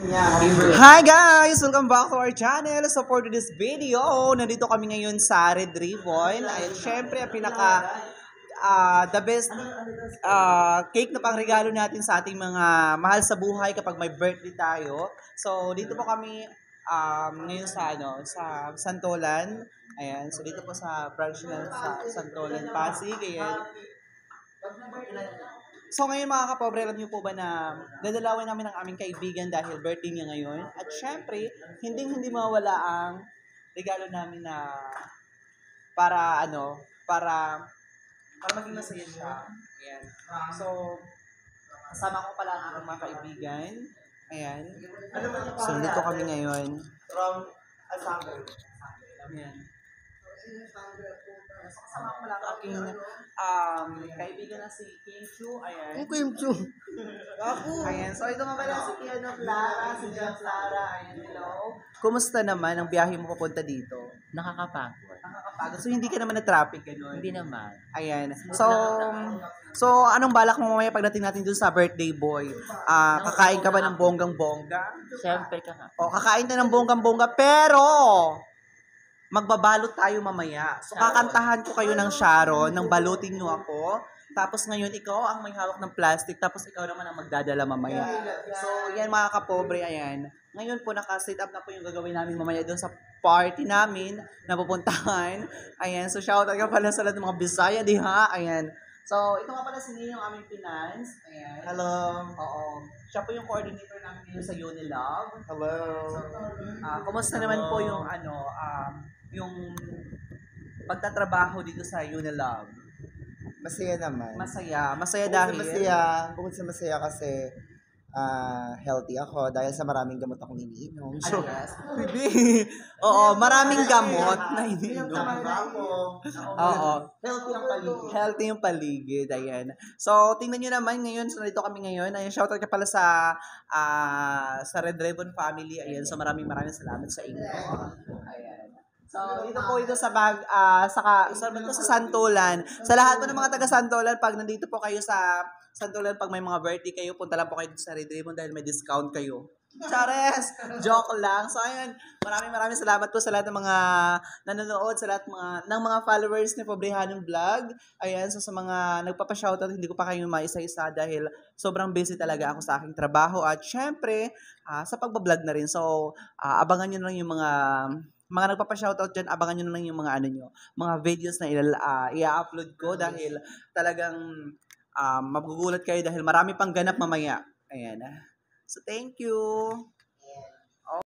Hi guys! Welcome back to our channel. So for this video, nandito kami ngayon sa Red Ribbon. At syempre, the best cake na pangregalo natin sa ating mga mahal sa buhay kapag may birthday tayo. So dito po kami ngayon sa Santolan. Ayan, so dito po sa branch na sa Santolan, Pasig. Ayan. So ngayon mga kapobre, alam niyo po ba na dadalawin namin ang aming kaibigan dahil birthday niya ngayon. At syempre, hindi mawala ang regalo namin na para maging masaya siya. Ayan. So, kasama ko pala ang aking mga kaibigan. Ayan. So, dito kami ngayon. From Asangay. Ayan. Kasama ko pala ang aking kaibigan na si Kim Chu. Ayan. Kim Chu. Ayan. So, ito nga pala si Clara, si John Clara. Ayan, hello. Kumusta naman ang biyahe mo papunta dito? Nakakapagod. Nakakapagod. So, hindi ka naman na-traffic, gano'n? Hindi naman. Ayan. So, anong balak mo mamaya pagdating natin dun sa birthday boy? Kakain ka ba ng bonggang-bongga? Siyempre ka nga. O, kakain ka ng bonggang-bongga, pero magbabalot tayo mamaya. So, kakantahan ko kayo ng Sharon, ng balutin nyo ako. Tapos ngayon, ikaw ang may hawak ng plastic, tapos ikaw naman ang magdadala mamaya. So, yan mga kapobre, ayan. Ngayon po, naka-set up na po yung gagawin namin mamaya doon sa party namin na pupuntahan. Ayan, so shoutout ka pala sa lahat ng mga Bisaya, diha. Ayan. So, ito nga pala si Nino, yung aming finance. Ayan. Hello. Oo. Siya po yung coordinator namin ngayon sa Unilove. Hello. Kumusta naman po yung yung pagtatrabaho dito sa Unilove? Masaya naman. Masaya dahil Bukod sa masaya kasi healthy ako dahil sa maraming gamot akong iniinom. So, oo, maraming gamot na iniinom. Oo. Healthy yung paligid. Ayan. So, tingnan nyo naman ngayon. So, nandito kami ngayon. Ayan, shoutout ka pala sa Red Ribbon family. Ayan. So, maraming salamat sa inyo. Ayan. So, dito po ito sa Santolan. Sa lahat po ng mga taga Santolan, pag nandito po kayo sa Santolan, pag may mga birthday kayo, punta lang po kayo sa Red Ribbon dahil may discount kayo. Chares! Joke lang. So, ayan, maraming salamat po sa lahat ng mga nanonood, sa lahat ng mga followers ni Pobrehanong Vlog. Ayan, so sa mga nagpapa-shoutout, hindi ko pa kayo maisa-isa dahil sobrang busy talaga ako sa aking trabaho at syempre, sa pagbablog na rin. So, abangan nyo lang yung mga nagpapa-shoutout dyan, abangan nyo na lang yung mga videos na i-upload ko dahil talagang magugulat kayo dahil marami pang ganap mamaya. Ayan. So, thank you.